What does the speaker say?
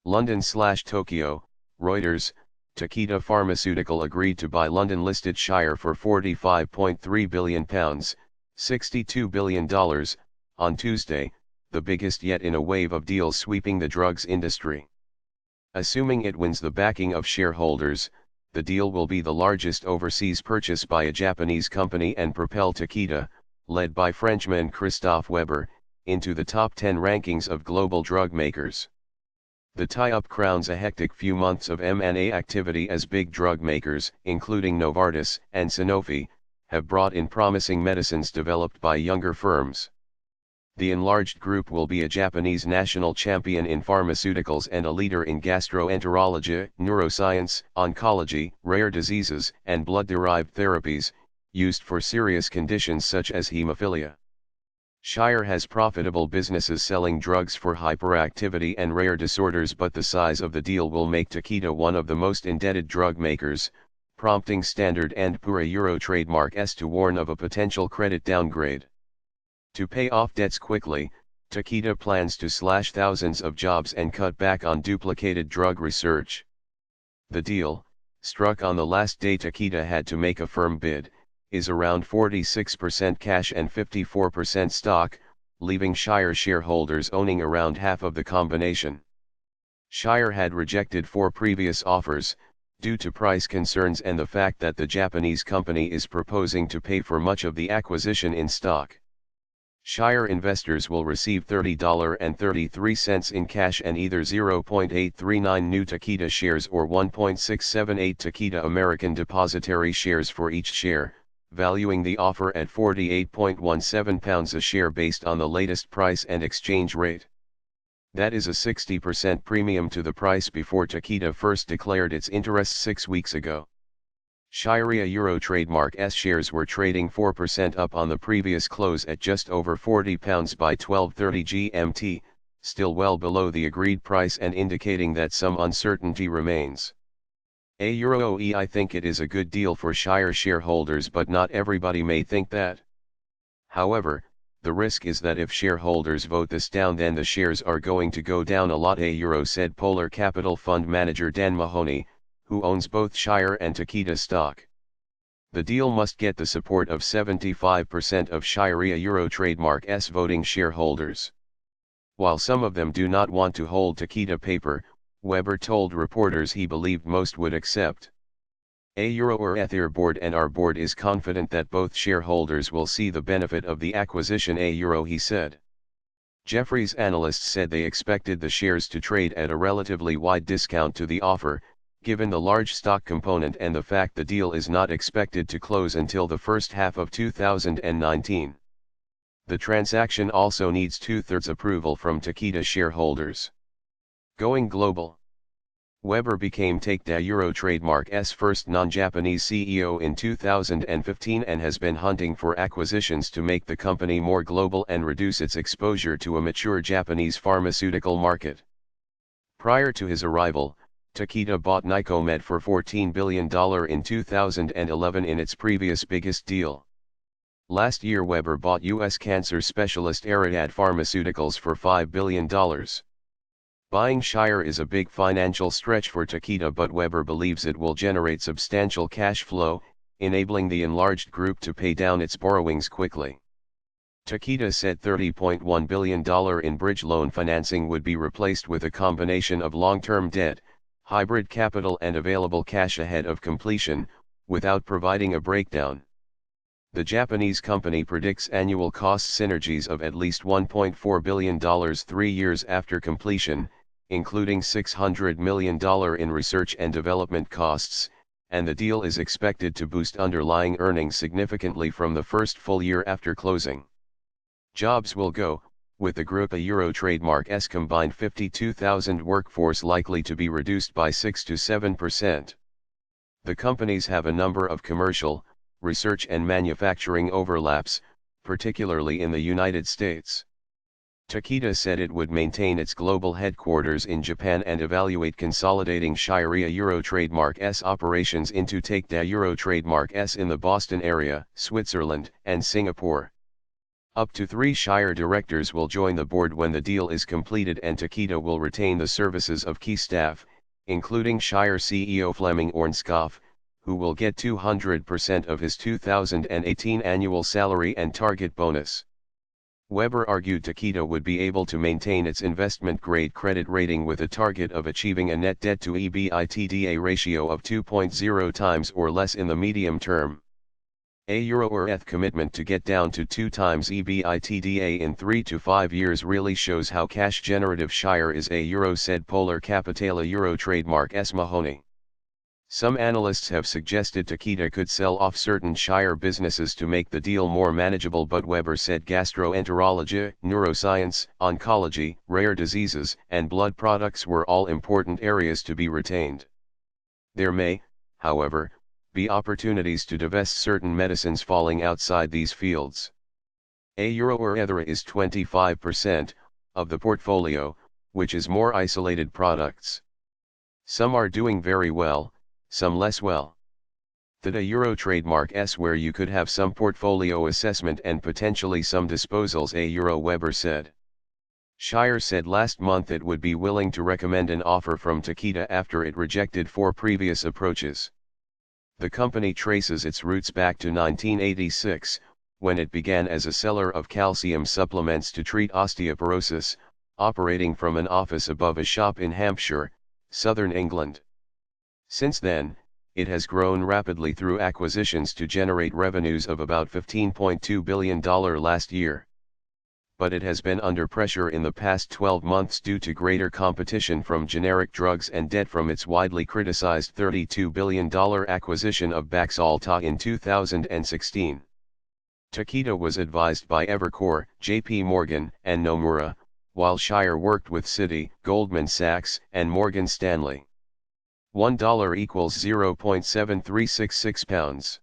London/Tokyo, Reuters, Takeda Pharmaceutical agreed to buy London-listed Shire for £45.3 billion, $62 billion, on Tuesday, the biggest yet in a wave of deals sweeping the drugs industry. Assuming it wins the backing of shareholders, the deal will be the largest overseas purchase by a Japanese company and propel Takeda, led by Frenchman Christophe Weber, into the top 10 rankings of global drug makers. The tie-up crowns a hectic few months of M&A activity as big drug makers, including Novartis and Sanofi, have brought in promising medicines developed by younger firms. The enlarged group will be a Japanese national champion in pharmaceuticals and a leader in gastroenterology, neuroscience, oncology, rare diseases, and blood-derived therapies, used for serious conditions such as hemophilia. Shire has profitable businesses selling drugs for hyperactivity and rare disorders, but the size of the deal will make Takeda one of the most indebted drug makers, prompting Standard & Poor's Euro trademark S to warn of a potential credit downgrade. To pay off debts quickly, Takeda plans to slash thousands of jobs and cut back on duplicated drug research. The deal, struck on the last day Takeda had to make a firm bid, is around 46% cash and 54% stock, leaving Shire shareholders owning around half of the combination. Shire had rejected 4 previous offers, due to price concerns and the fact that the Japanese company is proposing to pay for much of the acquisition in stock. Shire investors will receive $30.33 in cash and either 0.839 new Takeda shares or 1.678 Takeda American Depository shares for each share, valuing the offer at £48.17 a share based on the latest price and exchange rate. That is a 60% premium to the price before Takeda first declared its interest 6 weeks ago. Shire Euro trademark S shares were trading 4% up on the previous close at just over £40 by 12:30 GMT, still well below the agreed price and indicating that some uncertainty remains. I think it is a good deal for Shire shareholders, but not everybody may think that. However, the risk is that if shareholders vote this down, then the shares are going to go down a lot, said Polar Capital Fund manager Dan Mahoney, who owns both Shire and Takeda stock. The deal must get the support of 75% of Shire Euro trademark S voting shareholders. While some of them do not want to hold Takeda paper, Weber told reporters he believed most would accept. Their board and our board is confident that both shareholders will see the benefit of the acquisition, he said. Jefferies analysts said they expected the shares to trade at a relatively wide discount to the offer, given the large stock component and the fact the deal is not expected to close until the first half of 2019. The transaction also needs 2/3 approval from Takeda shareholders. Going global. Weber became Takeda Euro trademark S first non-Japanese CEO in 2015 and has been hunting for acquisitions to make the company more global and reduce its exposure to a mature Japanese pharmaceutical market. Prior to his arrival, Takeda bought Nycomed for $14 billion in 2011 in its previous biggest deal. Last year Weber bought U.S. cancer specialist Ariad Pharmaceuticals for $5 billion. Buying Shire is a big financial stretch for Takeda, but Weber believes it will generate substantial cash flow, enabling the enlarged group to pay down its borrowings quickly. Takeda said $30.1 billion in bridge loan financing would be replaced with a combination of long-term debt, hybrid capital and available cash ahead of completion, without providing a breakdown. The Japanese company predicts annual cost synergies of at least $1.4 billion 3 years after completion, including $600 million in research and development costs, and the deal is expected to boost underlying earnings significantly from the first full year after closing. Jobs will go, with the Group Euro trademark S combined 52,000 workforce likely to be reduced by 6 to 7%. The companies have a number of commercial, research and manufacturing overlaps, particularly in the United States. Takeda said it would maintain its global headquarters in Japan and evaluate consolidating Shire Euro trademark S operations into Takeda Euro trademark S in the Boston area, Switzerland, and Singapore. Up to 3 Shire directors will join the board when the deal is completed, and Takeda will retain the services of key staff, including Shire CEO Fleming Ornskov, who will get 200% of his 2018 annual salary and target bonus. Weber argued Takeda would be able to maintain its investment-grade credit rating with a target of achieving a net debt to EBITDA ratio of 2.0 times or less in the medium term. A Euro-ETH commitment to get down to 2 times EBITDA in 3 to 5 years really shows how cash-generative Shire is, a Euro said Polar Capitale Euro trademark S. Mahoney. Some analysts have suggested Takeda could sell off certain Shire businesses to make the deal more manageable, but Weber said gastroenterology, neuroscience, oncology, rare diseases, and blood products were all important areas to be retained. There may, however, be opportunities to divest certain medicines falling outside these fields. A Euro-ETH is 25% of the portfolio, which is more isolated products. Some are doing very well, some less well. That a Euro trademark S where you could have some portfolio assessment and potentially some disposals, a Euro, Weber said. Shire said last month it would be willing to recommend an offer from Takeda after it rejected 4 previous approaches. The company traces its roots back to 1986, when it began as a seller of calcium supplements to treat osteoporosis, operating from an office above a shop in Hampshire, southern England. Since then, it has grown rapidly through acquisitions to generate revenues of about $15.2 billion last year. But it has been under pressure in the past 12 months due to greater competition from generic drugs and debt from its widely criticized $32 billion acquisition of Baxalta in 2016. Takeda was advised by Evercore, JP Morgan, and Nomura, while Shire worked with Citi, Goldman Sachs, and Morgan Stanley. $1 equals £0.7366.